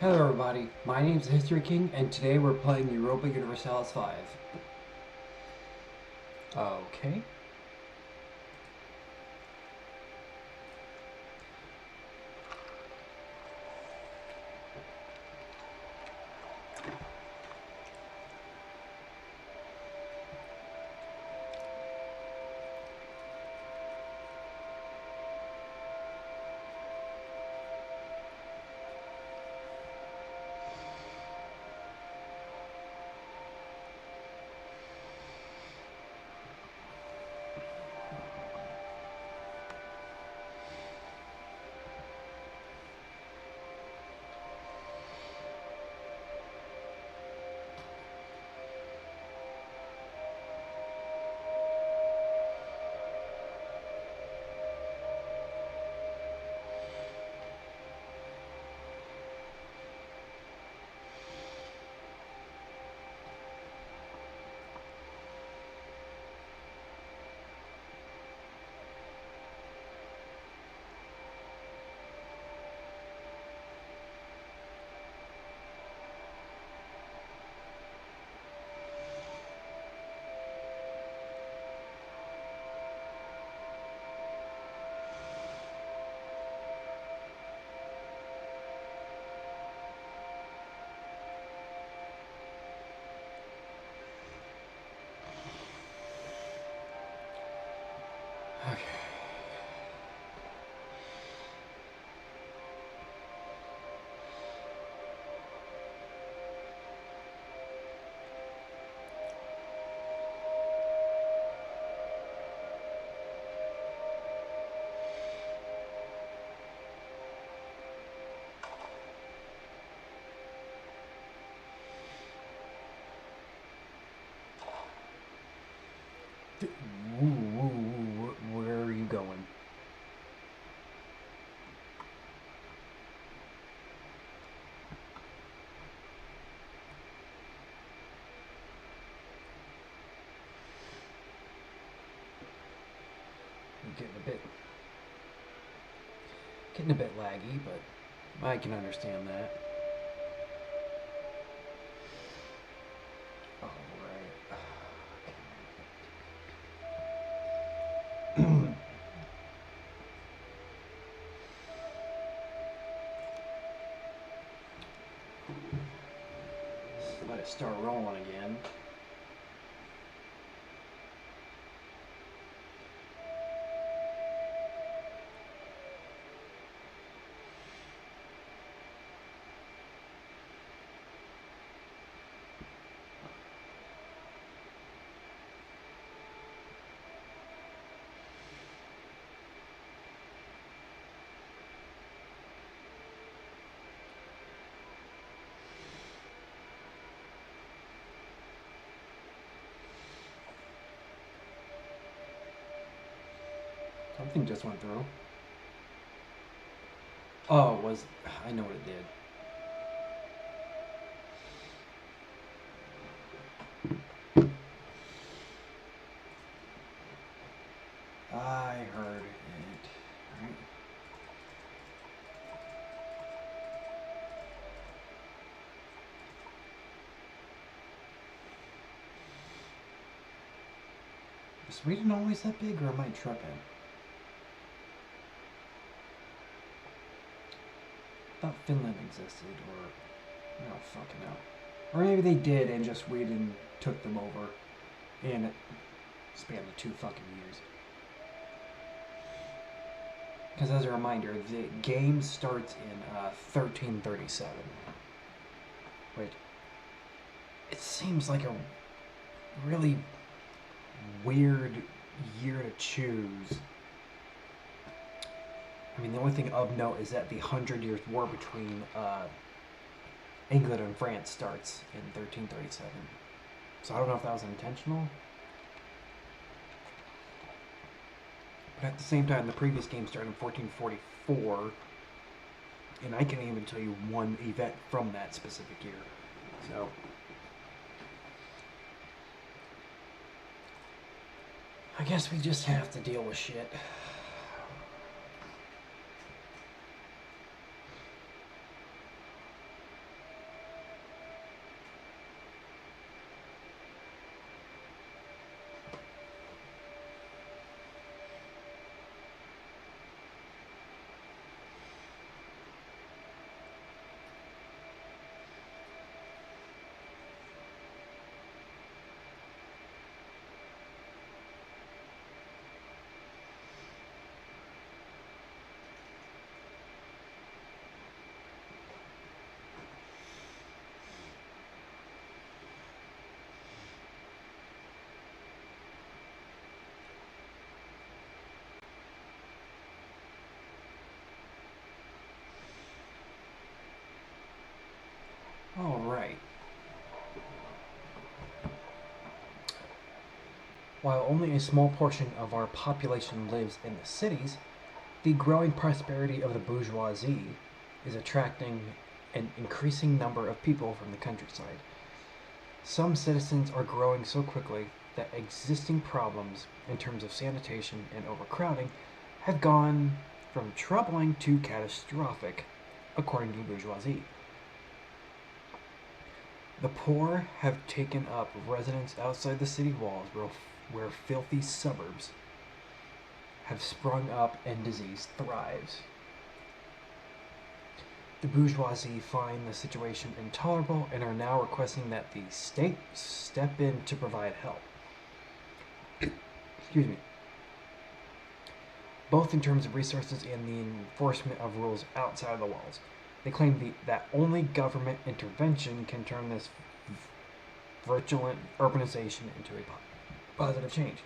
Hello everybody, my name is History King and today we're playing Europa Universalis 5. Okay. Okay. Where are you going? I'm getting a bit laggy, but I can understand that. Alright. Let it start rolling again. Something just went through. Oh, it was... I know what it did. I heard it. Right. Is Sweden always that big, or am I tripping? I thought Finland existed, or... No, fucking hell. Or maybe they did, and just Sweden took them over. And it spanned the 2 fucking years. Because as a reminder, the game starts in 1337. Wait. It seems like a really weird year to choose. I mean, the only thing of note is that the 100 Years' War between England and France starts in 1337. So I don't know if that was intentional. But at the same time, the previous game started in 1444. And I can't even tell you one event from that specific year. So... I guess we just have to deal with shit. All right. While only a small portion of our population lives in the cities, the growing prosperity of the bourgeoisie is attracting an increasing number of people from the countryside. Some citizens are growing so quickly that existing problems in terms of sanitation and overcrowding have gone from troubling to catastrophic, according to the bourgeoisie. The poor have taken up residence outside the city walls where filthy suburbs have sprung up and disease thrives. The bourgeoisie find the situation intolerable and are now requesting that the state step in to provide help. Excuse me. Both in terms of resources and the enforcement of rules outside the walls. They claim that only government intervention can turn this virulent urbanization into a positive change.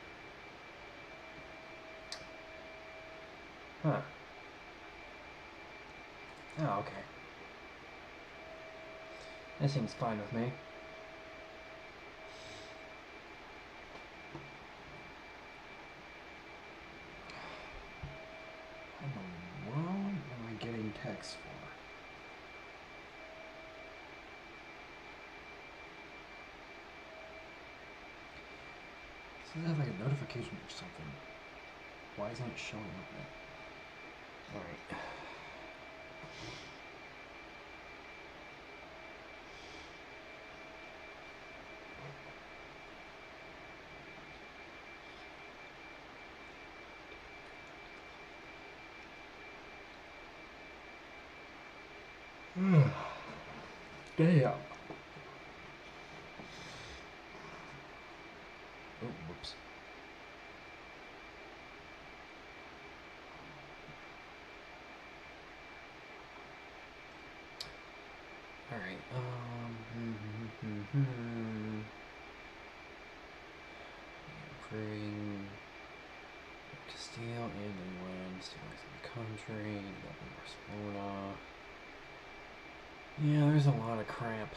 Huh. Oh, okay. That seems fine with me. How in the world am I getting text for? Does it have like a notification or something? Why isn't it showing up yet? Alright. Damn. Oh, whoops. Alright, Improving to steel and inland, stabilizing the country, developing Barcelona. Yeah, there's a lot of crap.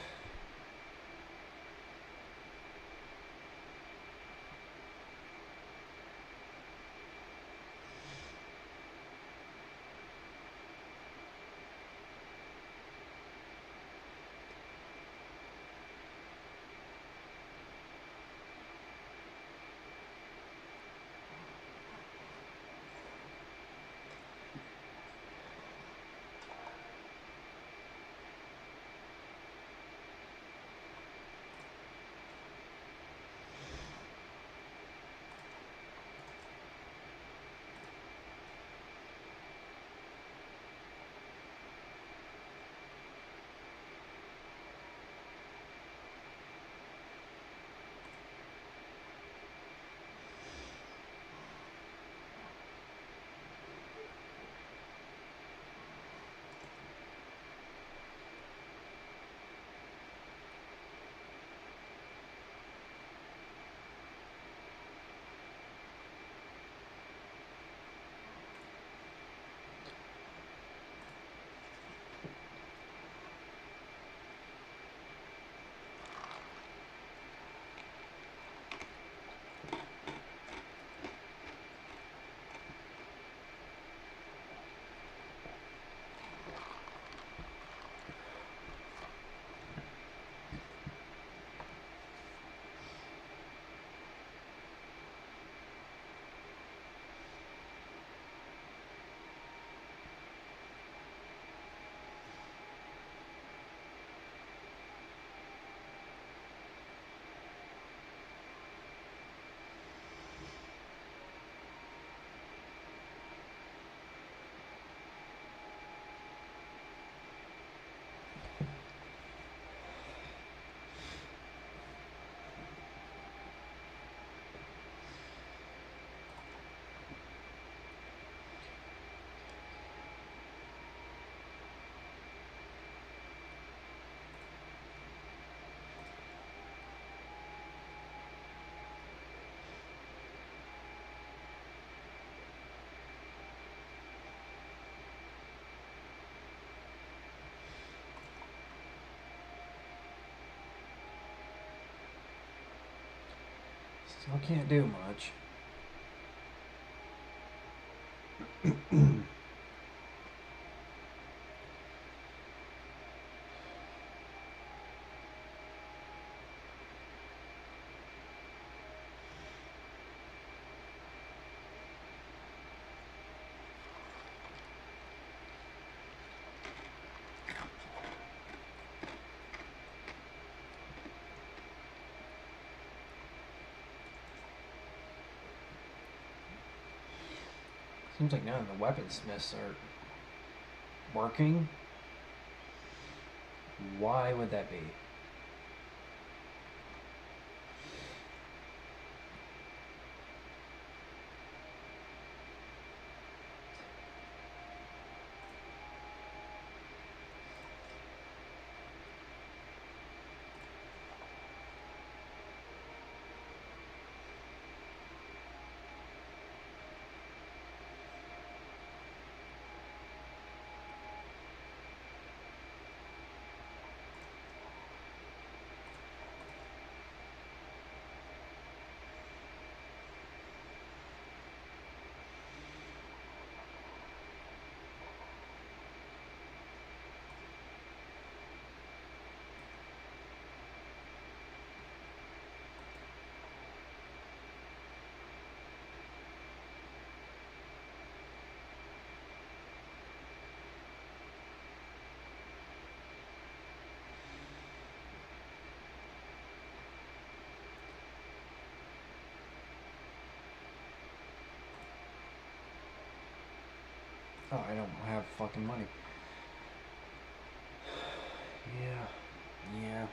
I can't do much. Seems like none of the weaponsmiths are working. Why would that be? Oh, I don't have fucking money. Yeah.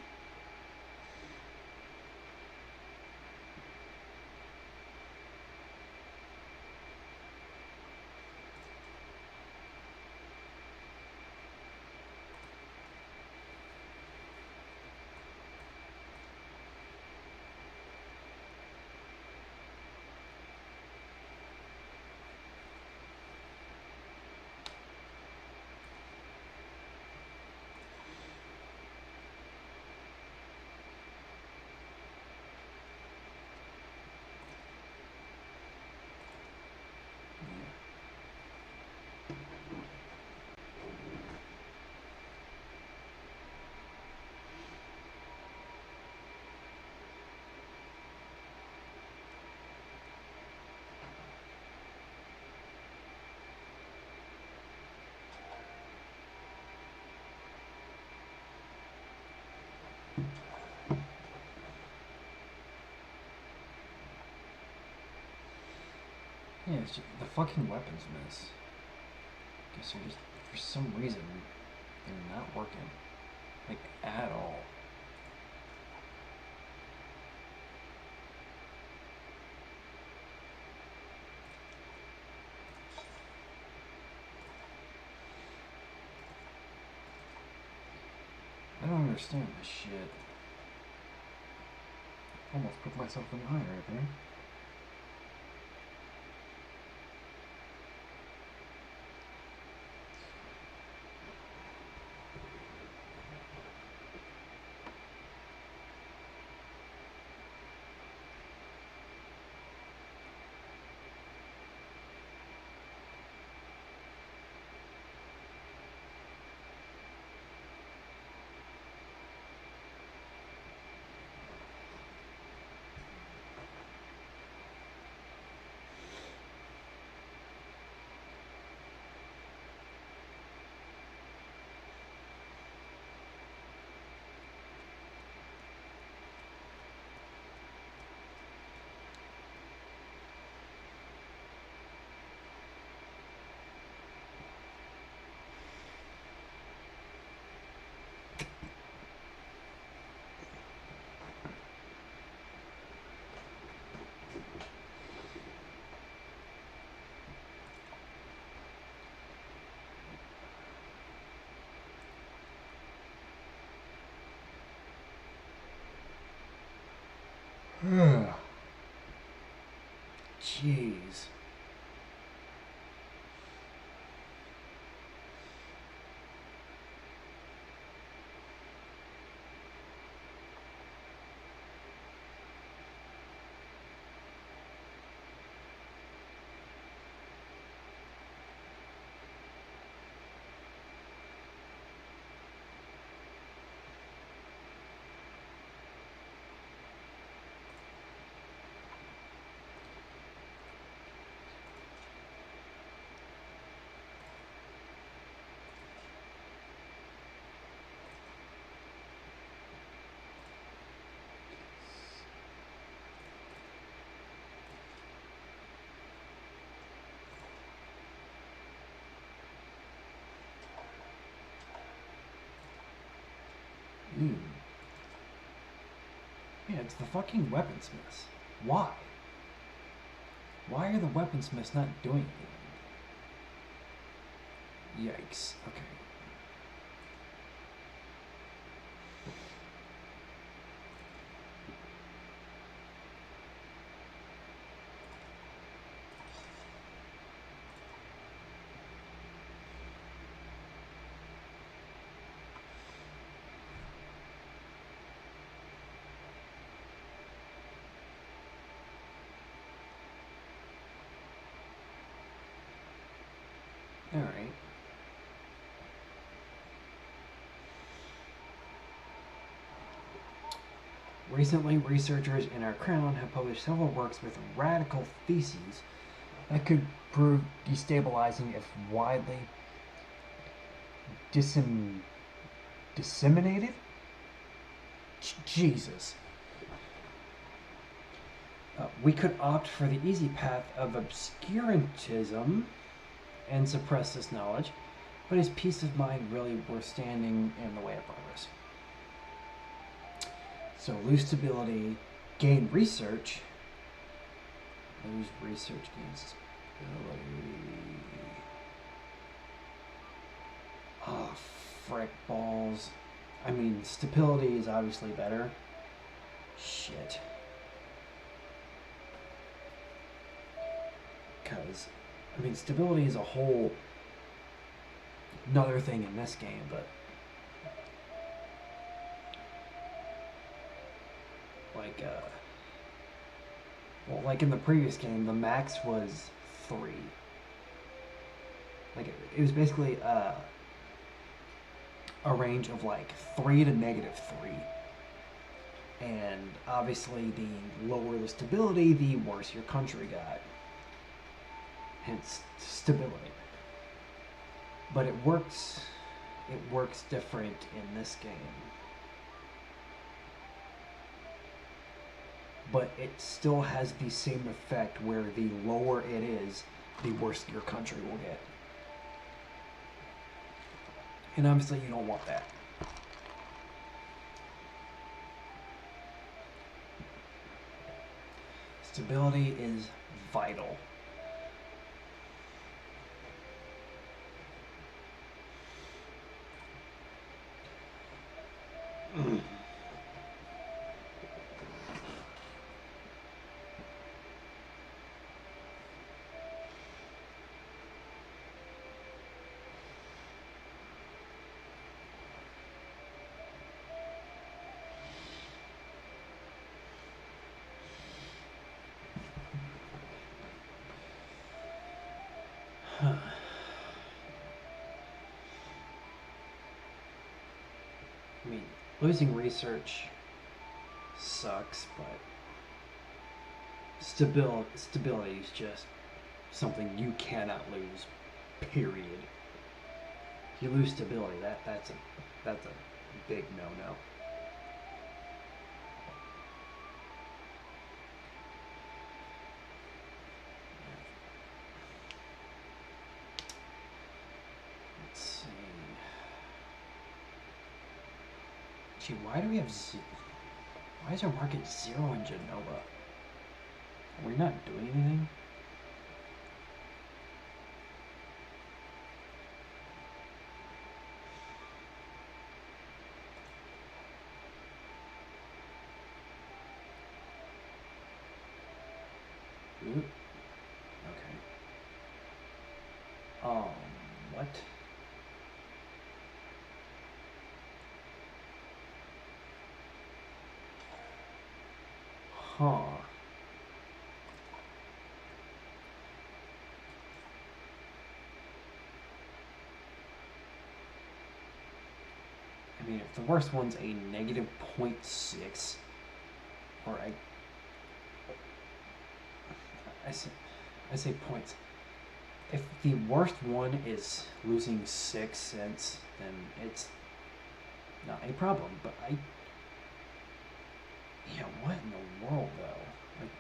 Yeah, it's just the fucking weaponsmiths. Guess they're just, for some reason, they're not working. Like, at all. I don't understand this shit. Almost put myself in the eye right there. Jeez. Ooh. Yeah, it's the fucking weaponsmiths. Why? Why are the weaponsmiths not doing anything? Yikes. Okay. Alright. Recently, researchers in our crown have published several works with radical theses that could prove destabilizing if widely disseminated? Jesus. We could opt for the easy path of obscurantism and suppress this knowledge, but is peace of mind really worth standing in the way of progress? So lose stability, gain research. Lose research, gain stability. Oh, frick balls. I mean, stability is obviously better. Shit. Because, I mean, stability is a whole another thing in this game, but like, well, like in the previous game, the max was 3. Like, it was basically a range of like 3 to -3. And obviously, the lower the stability, the worse your country got. Hence, stability. But it works different in this game. But it still has the same effect where the lower it is, the worse your country will get. And obviously you don't want that. Stability is vital. I mean, losing research sucks, but stability is just something you cannot lose. Period. If you lose stability, that's a big no-no. Let's see. Gee, why do we have why is our market 0 in Genova? Are we not doing anything? Ooh. Okay. What? Huh. I mean, if the worst one's a -0.6, or I say points. If the worst one is losing 6 cents, then it's not a problem. But yeah, what in the world though? Like,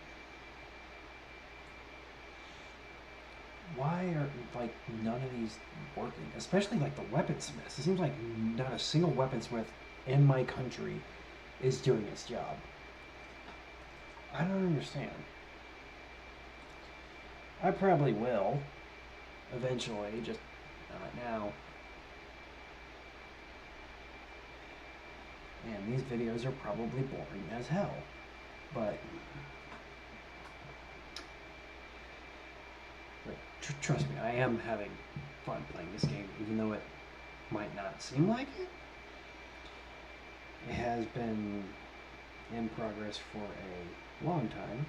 why are like none of these working? Especially like the weaponsmiths. It seems like not a single weaponsmith in my country is doing its job. I don't understand. I probably will eventually, just not now. And these videos are probably boring as hell, but trust me, I am having fun playing this game, even though it might not seem like it. It has been in progress for a long time.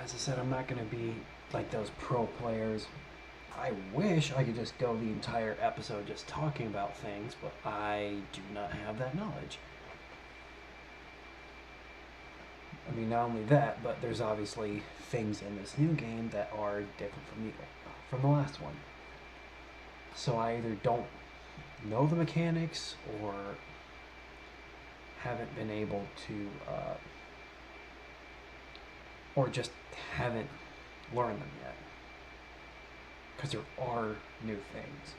As I said, I'm not going to be like those pro players. I wish I could just go the entire episode just talking about things, but I do not have that knowledge. I mean, not only that, but there's obviously things in this new game that are different from the last one. So I either don't know the mechanics or haven't been able to, or just haven't learned them yet. Because there are new things.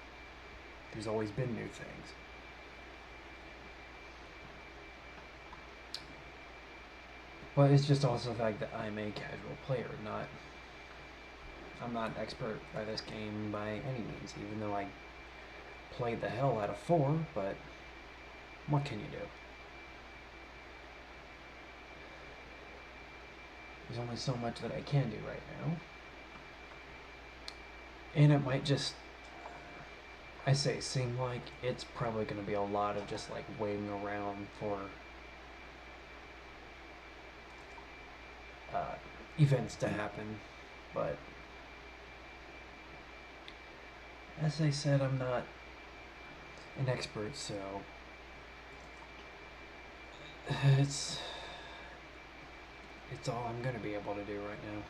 There's always been new things. But it's just also the fact that I'm a casual player, I'm not an expert by this game by any means, even though I played the hell out of 4, but what can you do? There's only so much that I can do right now. And it might just, I say seem like, it's probably going to be a lot of just like waiting around for events to happen, but as I said, I'm not an expert, so it's all I'm going to be able to do right now.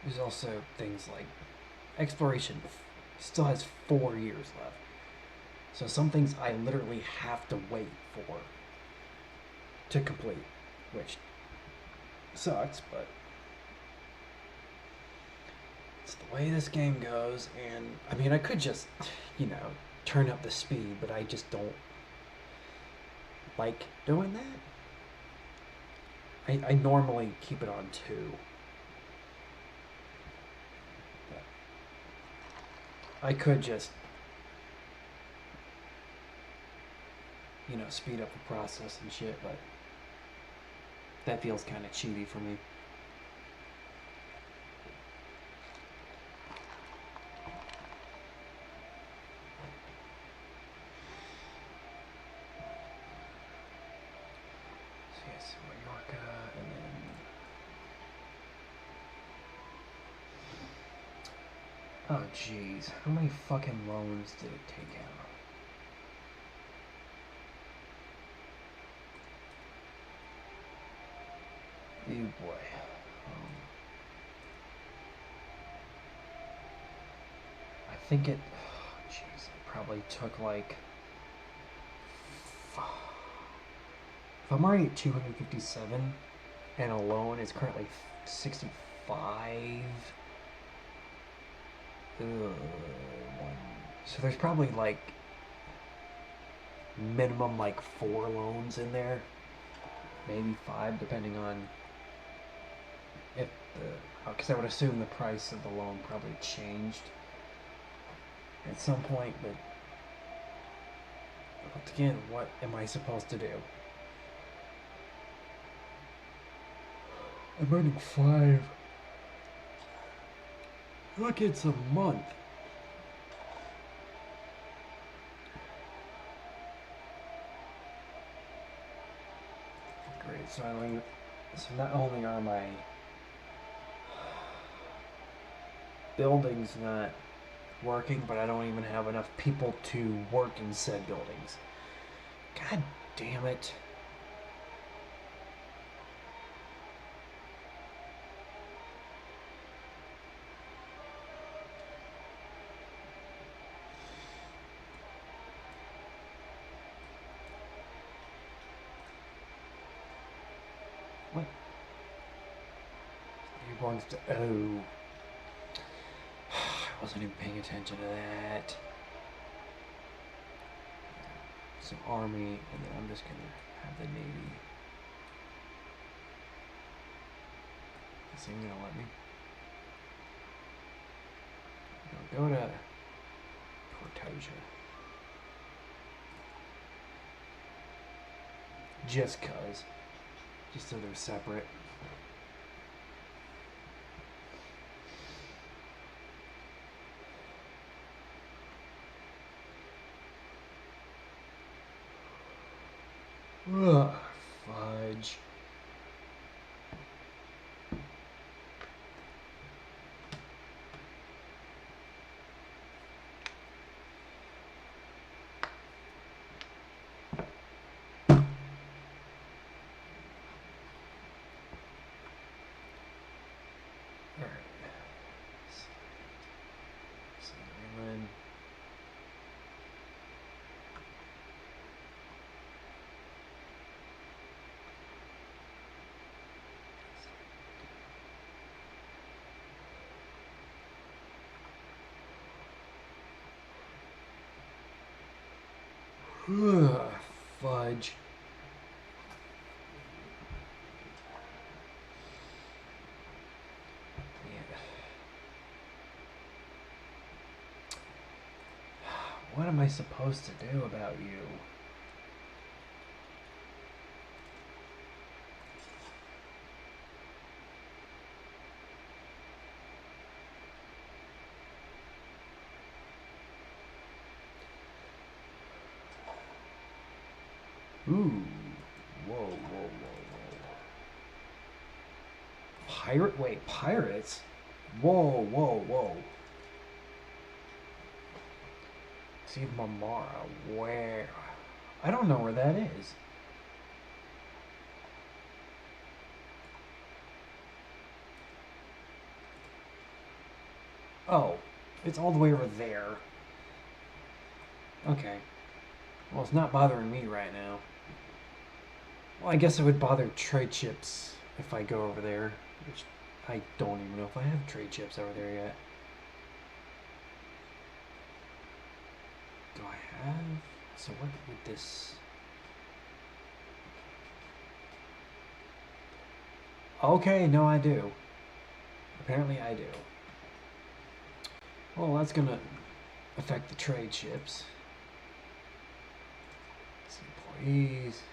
There's also things like exploration still has 4 years left. So some things I literally have to wait for to complete, which sucks, but it's the way this game goes. And I mean, I could just, turn up the speed, but I just don't like doing that. I normally keep it on 2. I could just, speed up the process and shit, but that feels kind of cheaty for me. So yes, Mallorca, and then... Oh jeez, how many fucking loans did it take out? Oh boy. I think it... Oh, jeez, it probably took like... If I'm already at 257, and a loan is currently 65... So there's probably like minimum like 4 loans in there, maybe 5 depending on if because I would assume the price of the loan probably changed at some point, but once again, what am I supposed to do? I'm earning 5. Look, it's a month. Great, so not only are my buildings not working, but I don't even have enough people to work in said buildings. God damn it. What? Airborne. Oh. I wasn't even paying attention to that. Some army, and then I'm just gonna have the navy. Is he gonna let me? No, go to Portosia. Just cause. Just so they're separate. Ugh, fudge. Ugh, fudge. Yeah. What am I supposed to do about you? Ooh. Whoa, whoa, whoa, whoa. Pirate? Wait, pirates? Whoa, whoa, whoa. See Marmara. Where? I don't know where that is. Oh, it's all the way over there. Okay. Well, it's not bothering me right now. Well, I guess it would bother trade ships if I go over there, which I don't even know if I have trade ships over there yet. Do I have? So what would this... Okay, no, I do. Apparently I do. Well, that's gonna affect the trade ships. Employees.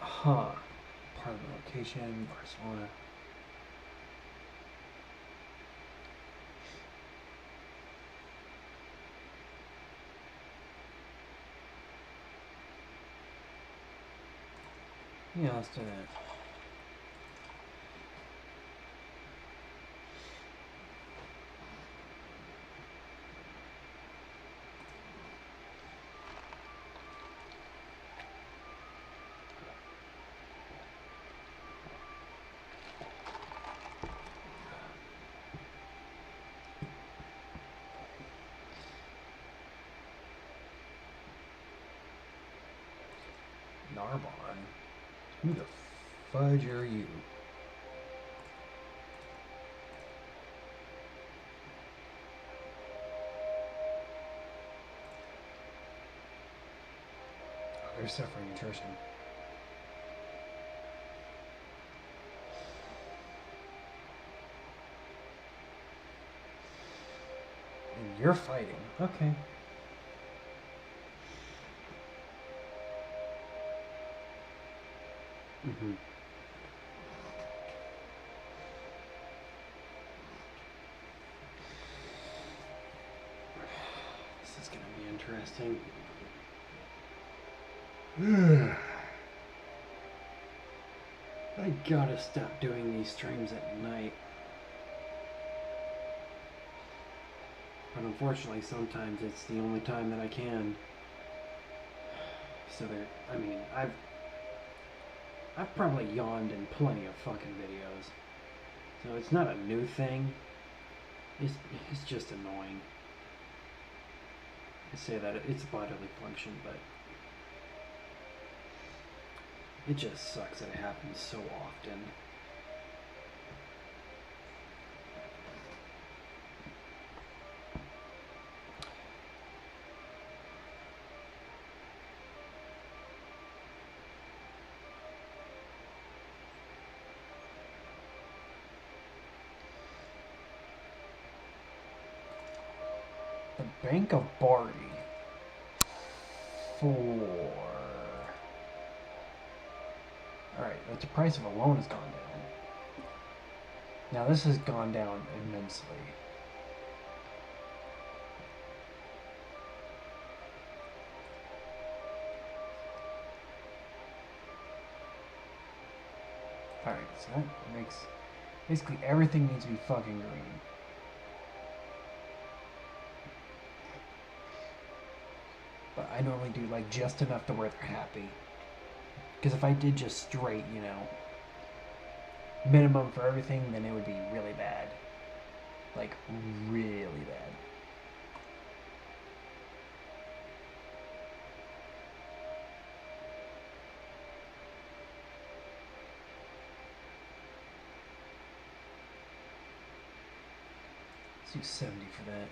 Huh. Part of the location, Barcelona. Yeah, let's do that. Narbonne? Who the fudge are you? Oh, they're suffering attrition. And you're fighting. Okay. Mm-hmm. This is gonna be interesting. I gotta stop doing these streams at night. But unfortunately, sometimes it's the only time that I can. So there, I mean, I've probably yawned in plenty of fucking videos. So it's not a new thing. It's just annoying. say that it's bodily function, but it just sucks that it happens so often. The Bank of Bari for... Alright, the price of a loan has gone down. Now this has gone down immensely. Alright, so that makes... Basically everything needs to be fucking green. But I normally do like just enough to where they're happy. Because if I did just straight, you know, minimum for everything, then it would be really bad. Like, really bad. Let's do 70 for that.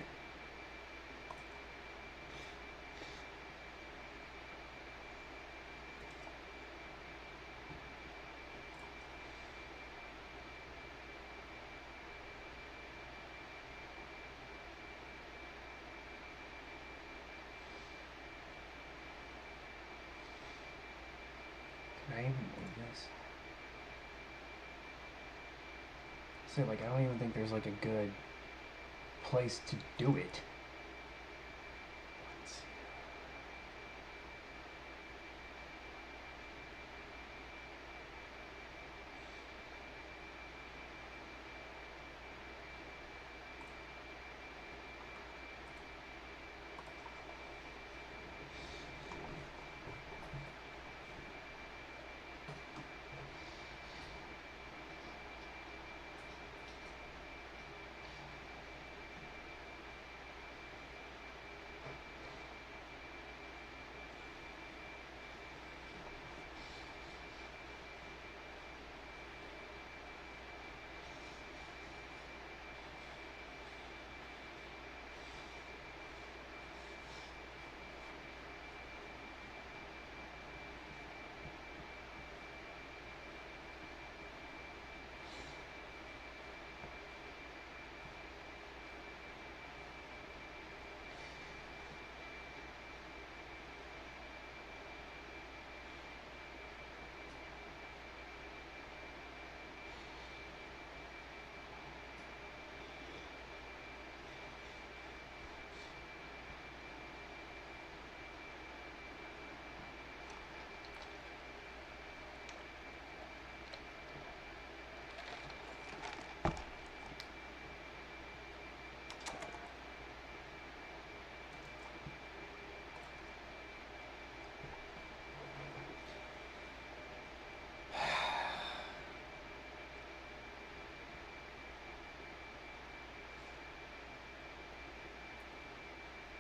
Can I even believe this? So, like, I don't even think there's, like, a good place to do it. Let's see.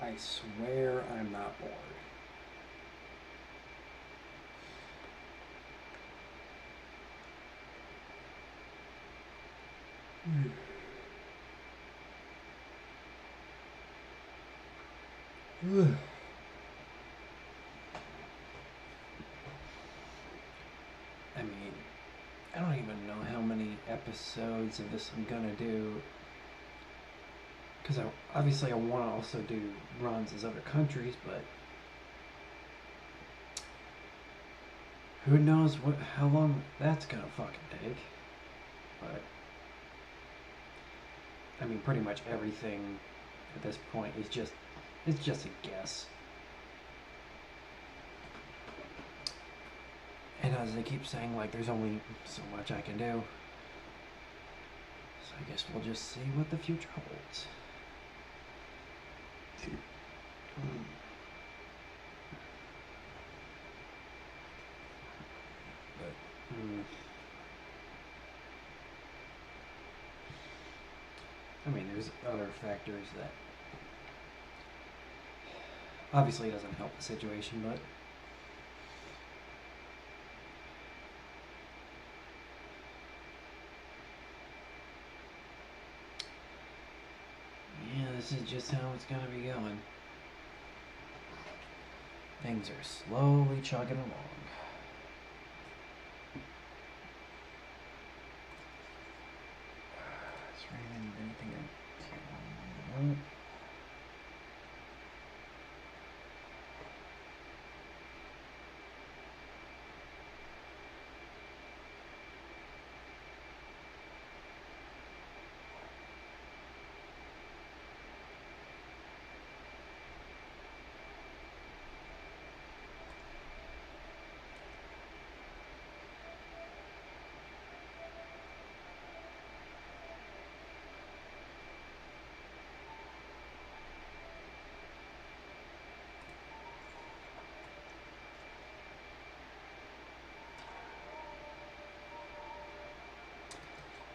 I swear I'm not bored. I mean, I don't even know how many episodes of this I'm gonna do. Because obviously I want to also do runs as other countries, but who knows how long that's gonna fucking take. But I mean, pretty much everything at this point is it's just a guess. And as they keep saying, like, there's only so much I can do. So I guess we'll just see what the future holds. But, I mean, there's other factors that Obviously, it doesn't help the situation, but yeah, this is just how it's gonna be going. Things are slowly chugging along. Is there anything I can...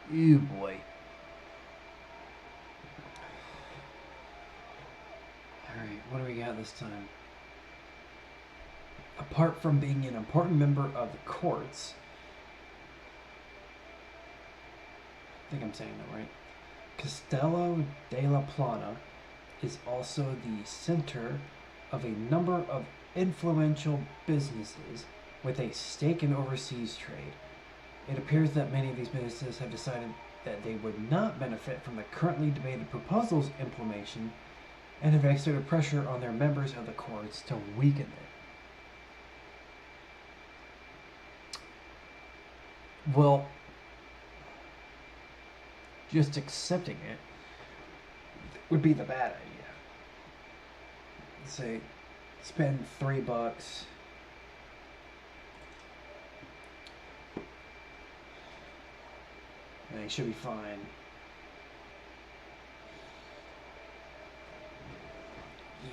Ew, boy. Alright, what do we got this time? Apart from being an important member of the courts, I think I'm saying that right, Castello della Plana is also the center of a number of influential businesses with a stake in overseas trade. It appears that many of these businesses have decided that they would not benefit from the currently debated proposal's implementation and have exerted pressure on their members of the courts to weaken it. Well, just accepting it would be the bad idea. Say, spend $3. And they should be fine.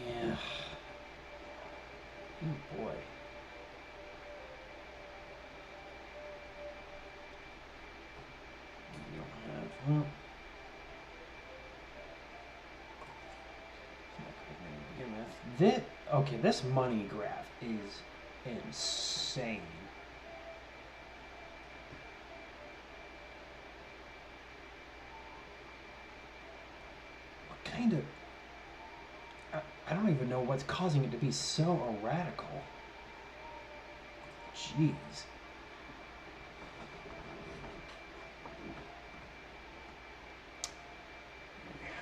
Yeah. Oh boy. You don't have... Well, this money graph is insane. What kind of... I don't even know what's causing it to be so radical. Jeez.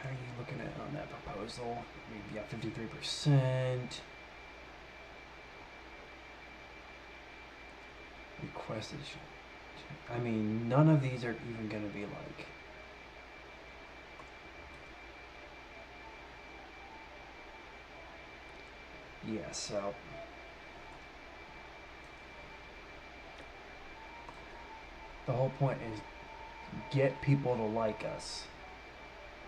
How are you looking at on that proposal? Maybe at 53%. Requested. I mean, none of these are even going to be like... Yeah, so... The whole point is get people to like us.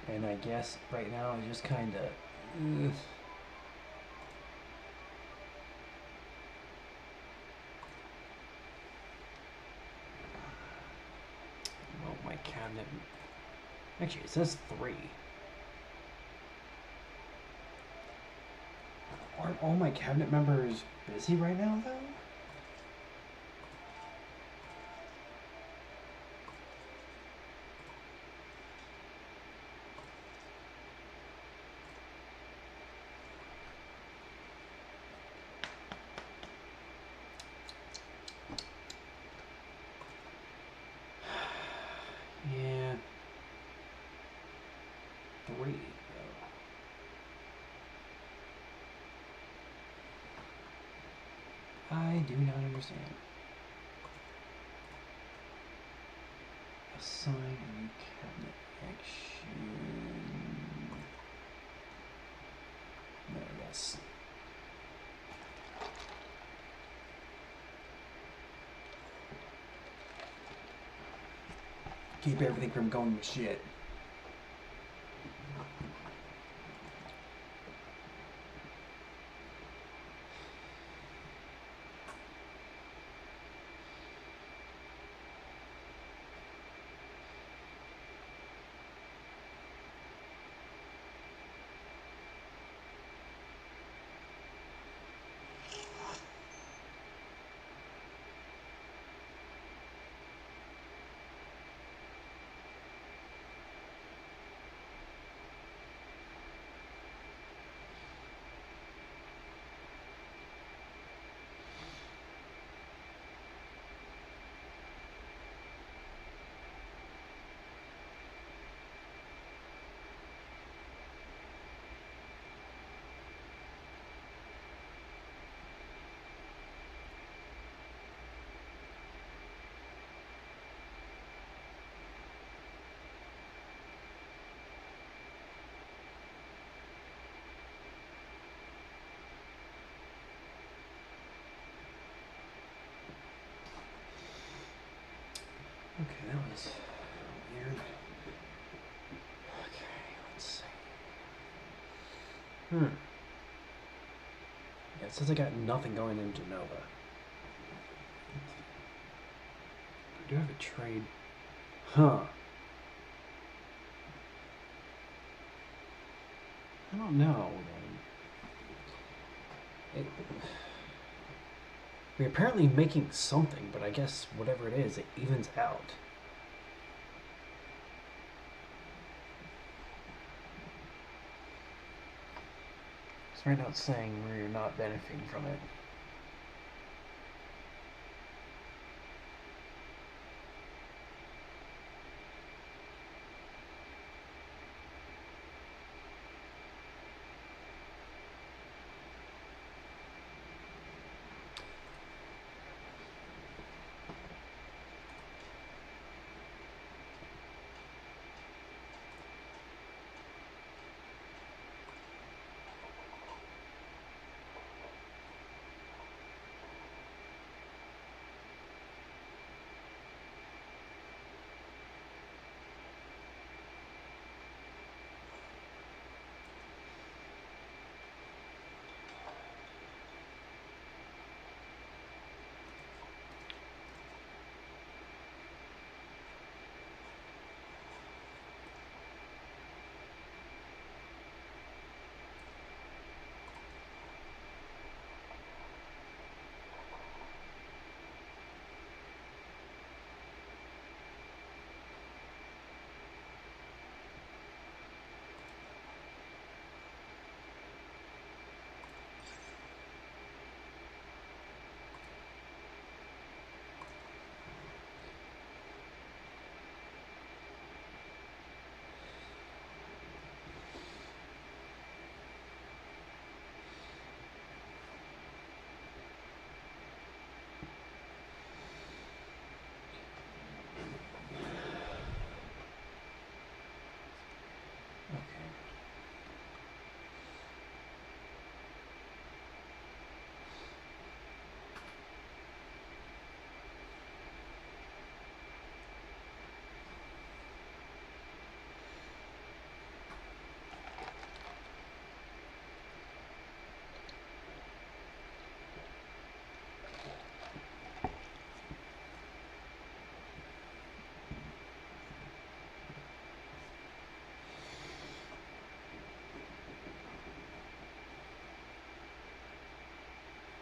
And I guess right now it's just kind of... Well, my cabinet... Actually, it says 3. Aren't all my cabinet members busy right now, though? Yeah. 3, though. I do not understand. Assign a new cabinet action. No, yes. Keep everything from going to shit. Okay, that was weird. Okay, let's see. Yeah, it says I got nothing going in Genova. I do have a trade. Huh. I don't know. We're apparently making something, but I guess whatever it is, it evens out. So right now it's saying we're not benefiting from it.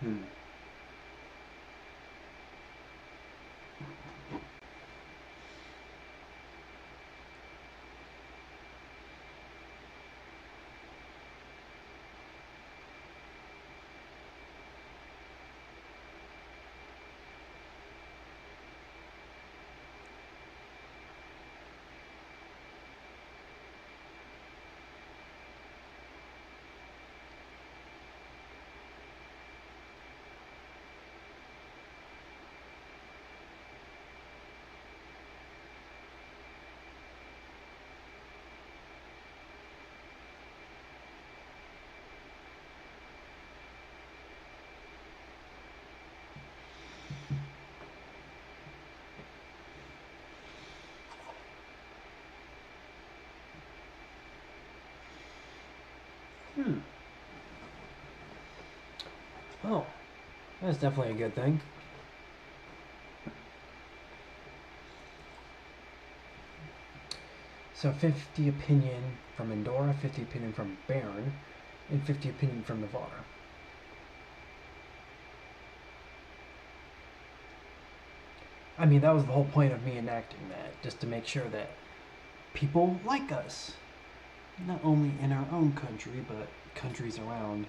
Hmm. Hmm. Oh, that's definitely a good thing. So 50 opinion from Andorra, 50 opinion from Bern, and 50 opinion from Navarre. I mean, that was the whole point of me enacting that, just to make sure that people like us, not only in our own country, but countries around.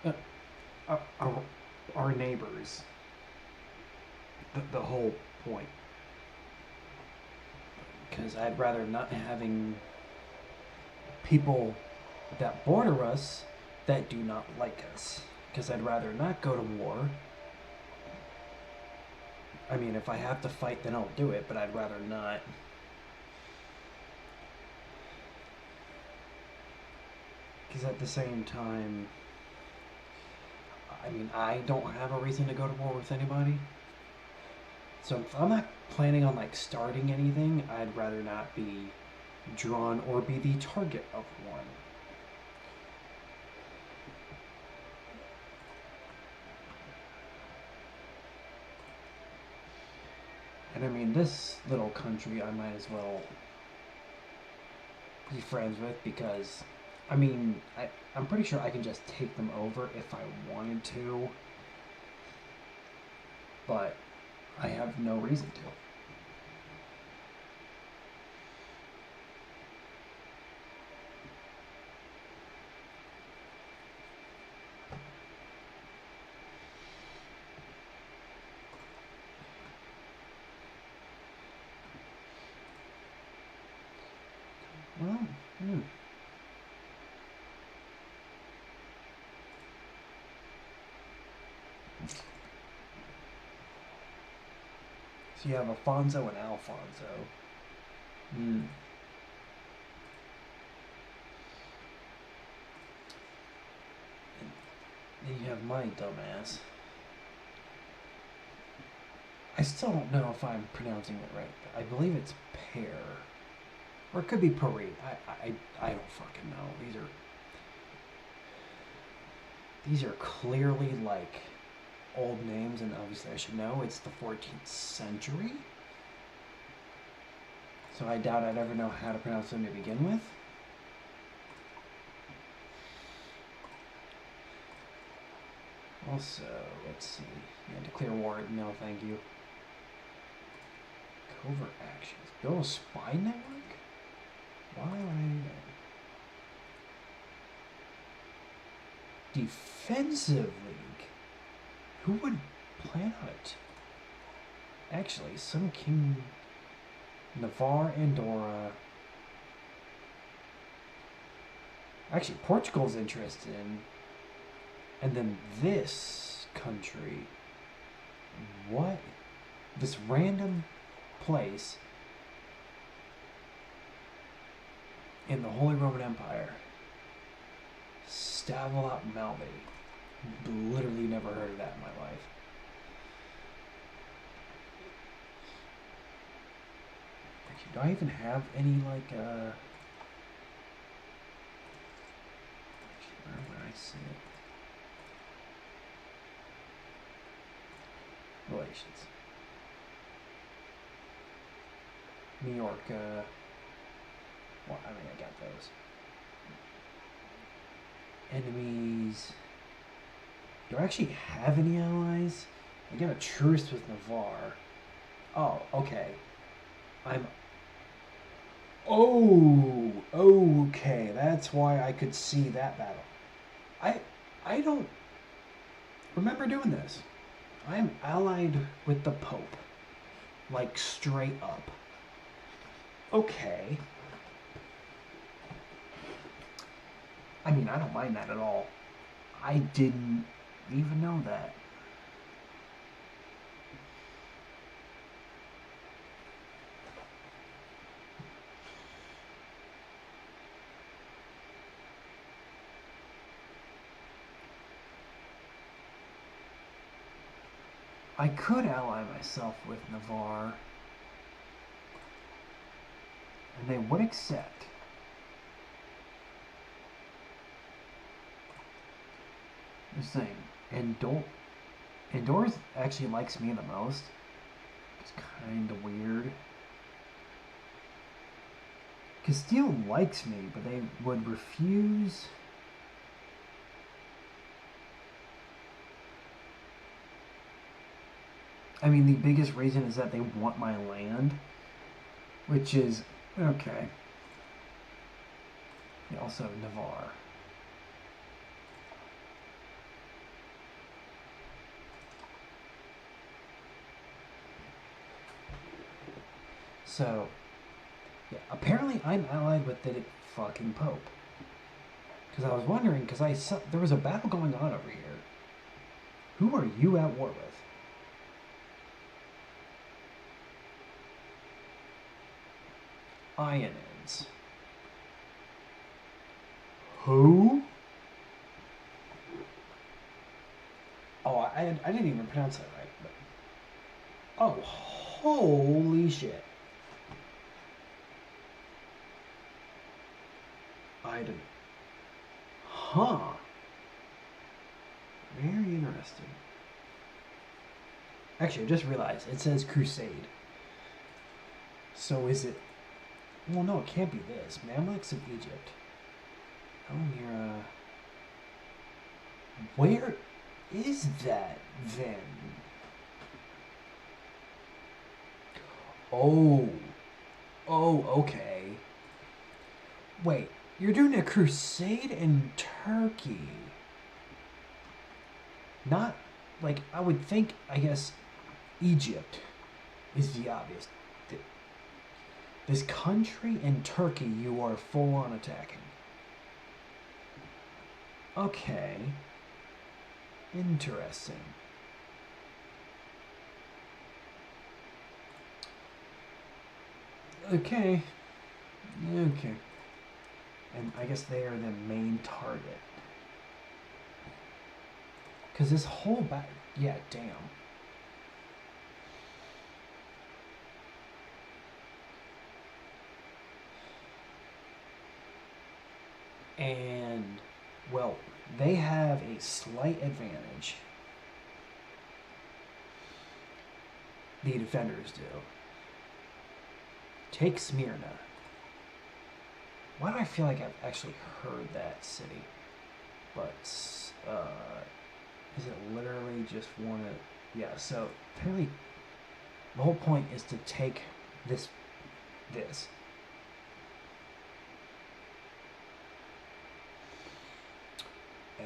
Uh, our neighbors. The whole point. Because I'd rather not having people that border us that do not like us. Because I'd rather not go to war. I mean, if I have to fight, then I'll do it, but I'd rather not. Because at the same time, I mean, I don't have a reason to go to war with anybody. So if I'm not planning on like starting anything, I'd rather not be drawn or be the target of one. And I mean, this little country I might as well be friends with because, I mean, I'm pretty sure I can just take them over if I wanted to, but I have no reason to. Well, So you have Alfonso and Alfonso. Hmm. And then you have my dumbass. I still don't know if I'm pronouncing it right. I believe it's pear. Or it could be Paris. I don't fucking know. These are clearly like old names, and obviously I should know. It's the 14th century. So I doubt I'd ever know how to pronounce them to begin with. Also, let's see. Yeah, declare war. No, thank you. Covert actions. Build a spy network? Why would I do that? Defensive league? Who would plan on it? Actually, some king... Navarre, Andorra... Actually, Portugal's interested in... And then this country... What? This random place in the Holy Roman Empire. Stavelot Malby. Literally never heard of that in my life. Actually, do I even have any, like, actually, where would I see it? Relations. New York, well, I mean, I got those. Enemies. Do I actually have any allies? I got a truce with Navarre. Oh, okay. I'm... Oh, okay. That's why I could see that battle. I don't remember doing this. I am allied with the Pope. Like, straight up. Okay. I mean, I don't mind that at all. I didn't even know that. I could ally myself with Navarre, and they would accept. This thing, Andorra actually likes me the most. It's kind of weird. Castile likes me, but they would refuse. I mean, the biggest reason is that they want my land, which is okay. Yeah, also Navarre. So, yeah, apparently I'm allied with the fucking Pope. Because I was wondering, because I saw there was a battle going on over here. Who are you at war with? Ionids. Who? Oh, I didn't even pronounce that right. But Oh, holy shit. I didn't. Huh. Very interesting. Actually, I just realized it says Crusade. So is it? Well, no, it can't be this. Mamluks of Egypt. Elmira. Where is that then? Oh. Oh, okay. Wait, you're doing a crusade in Turkey. Not like I would think, I guess Egypt is the obvious. This country in Turkey you are full on attacking. Okay. Interesting. Okay. Okay. And I guess they are the main target. Because this whole back. Yeah, damn. And, well, they have a slight advantage. The defenders do. Take Smyrna. Why do I feel like I've actually heard that city? But, is it literally just one of... Yeah, so apparently the whole point is to take this.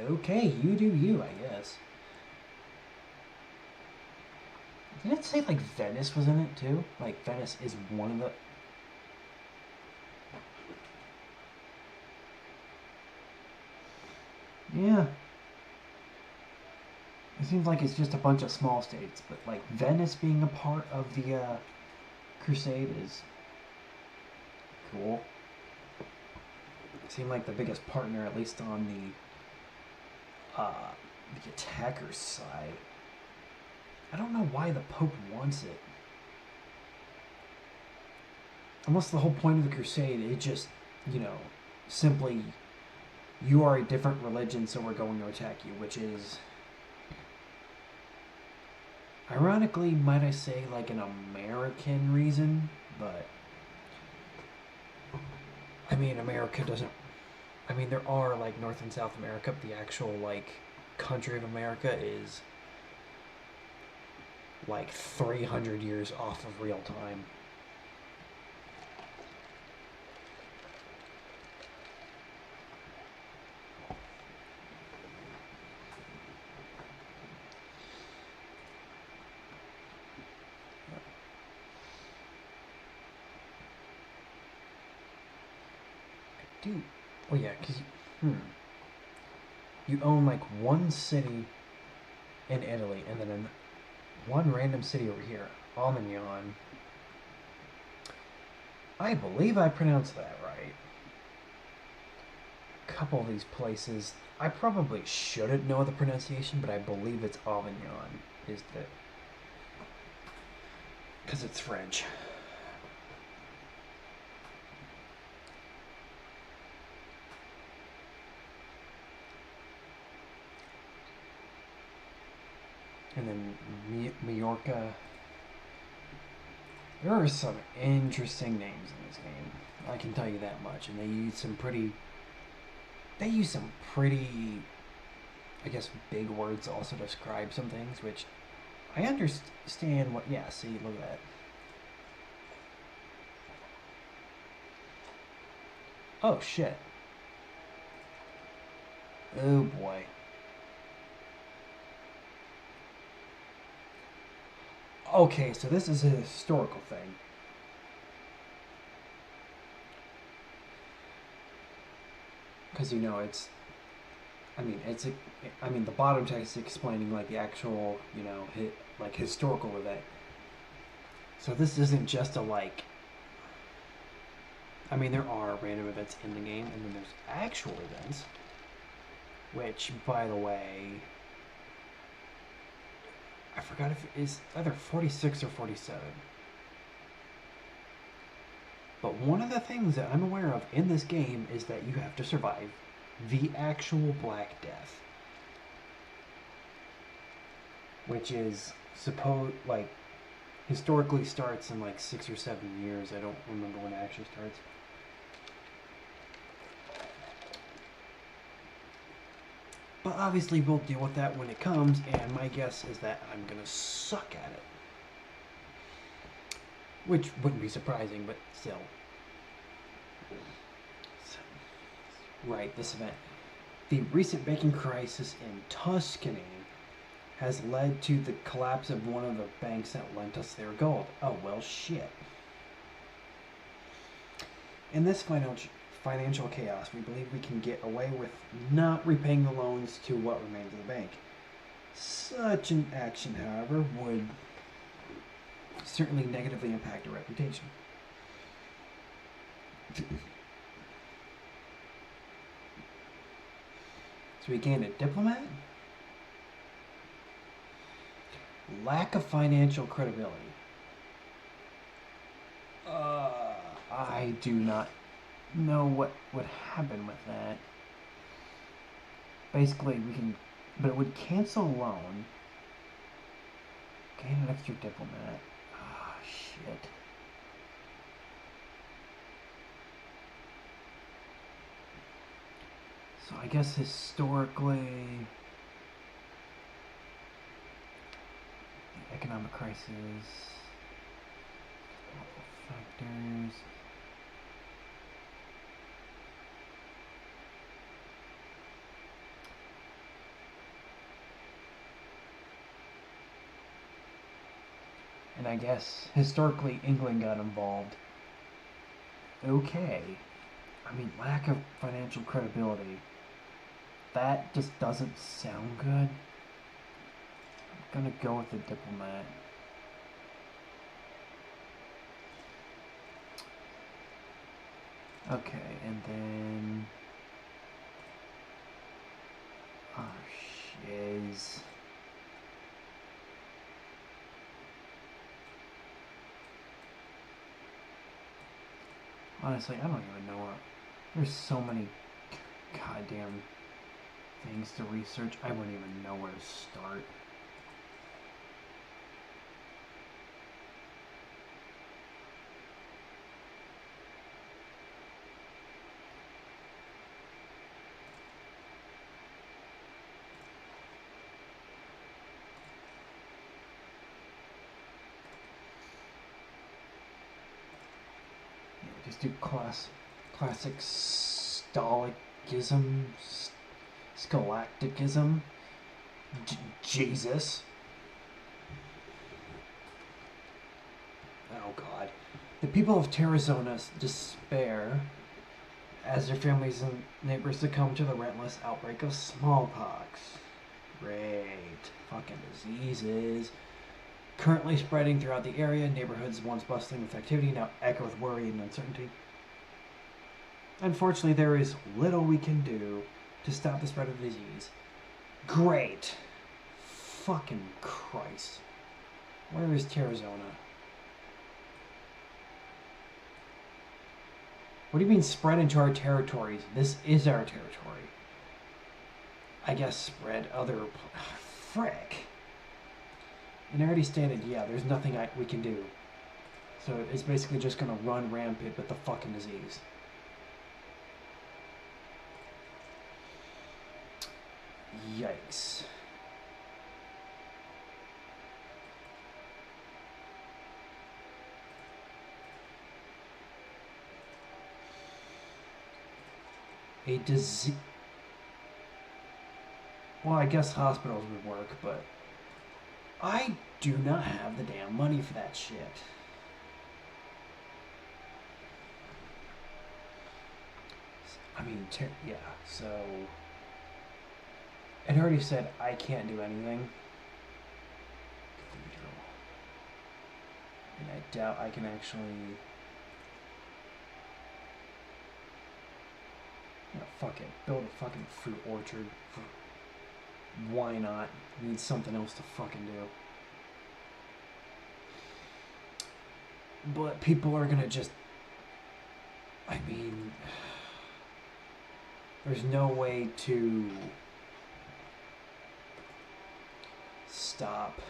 Okay, you do you, I guess. Didn't it say, like, Venice was in it, too? Like, Venice is one of the... Yeah. It seems like it's just a bunch of small states, but, like, Venice being a part of the, Crusade is cool. It seemed like the biggest partner, at least on the attacker's side. I don't know why the Pope wants it. Unless the whole point of the Crusade is just, simply you are a different religion, so we're going to attack you, which is, ironically, might I say, like an American reason, but I mean, America doesn't. I mean, there are like North and South America, but the actual like country of America is like 300 years off of real time. Dude, oh yeah, cause you own like one city in Italy, and then one random city over here, Almagnon. I believe I pronounced that right. A couple of these places, I probably shouldn't know the pronunciation, but I believe it's Avignon is the, because it's French. And then Majorca. There are some interesting names in this game. I can tell you that much. And they use some pretty, I guess, big words to also describe some things, which I understand what, yeah, see, look at that. Oh, shit. Oh, boy. Okay, so this is a historical thing. Because, it's, the bottom text is explaining, like, the actual, like, historical event. So this isn't just a, like, there are random events in the game, and then there's actual events. Which, by the way, I forgot if it's either 46 or 47. But one of the things that I'm aware of in this game is that you have to survive the actual Black Death. Which is historically starts in like 6 or 7 years. I don't remember when it actually starts. But obviously we'll deal with that when it comes, and my guess is that I'm gonna suck at it. Which wouldn't be surprising, but still. Right, this event. The recent banking crisis in Tuscany has led to the collapse of one of the banks that lent us their gold. Oh, well, shit. In this financial chaos, we believe we can get away with not repaying the loans to what remains of the bank. Such an action, however, would certainly negatively impact our reputation. So we gained a diplomat? Lack of financial credibility. I do not know what would happen with that. Basically, we can, but it would cancel a loan. Gain an extra diplomat. Ah, shit. So I guess historically, the economic crisis, factors. And I guess historically England got involved. Okay. I mean, lack of financial credibility. That just doesn't sound good. I'm gonna go with the diplomat. Okay, and then... Oh, shiz. Honestly, I don't even know what... There's so many goddamn things to research. I wouldn't even know where to start. Yeah, just do classic scholasticism. Jesus. Oh God. The people of Terrazona despair as their families and neighbors succumb to the relentless outbreak of smallpox. Great. Fucking diseases. Currently spreading throughout the area, neighborhoods once bustling with activity now echo with worry and uncertainty. Unfortunately, there is little we can do to stop the spread of the disease. Great. Fucking Christ. Where is Terrazona? What do you mean spread into our territories? This is our territory. I guess spread other... Frick. And I already stated, yeah, there's nothing we can do. So it's basically just gonna run rampant with the fucking disease. Yikes. A disease... Well, I guess hospitals would work, but... I do not have the damn money for that shit. I mean, yeah, so... It already said I can't do anything. Cathedral. And I doubt I can actually... Yeah, fuck it. Build a fucking fruit orchard. Why not? Need something else to fucking do. But people are gonna just. I mean, there's no way to stop.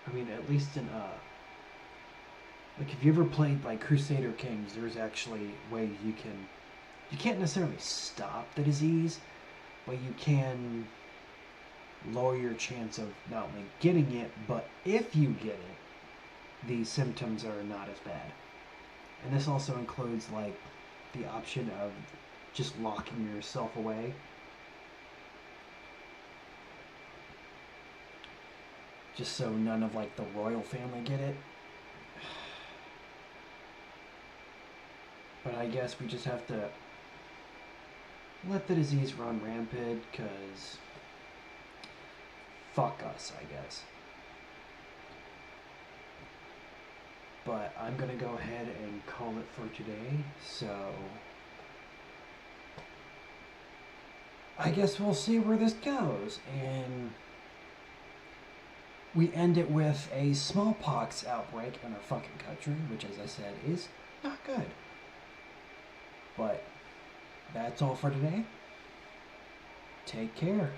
I mean, at least in like if you ever played like Crusader Kings, there's actually ways you can't necessarily stop the disease, but you can lower your chance of not only getting it, but if you get it, the symptoms are not as bad. And this also includes like the option of just locking yourself away. Just so none of like the royal family get it. But I guess we just have to let the disease run rampant, because fuck us, I guess. But I'm gonna go ahead and call it for today, so I guess we'll see where this goes. And we end it with a smallpox outbreak in our fucking country, which, as I said, is not good. But that's all for today. Take care.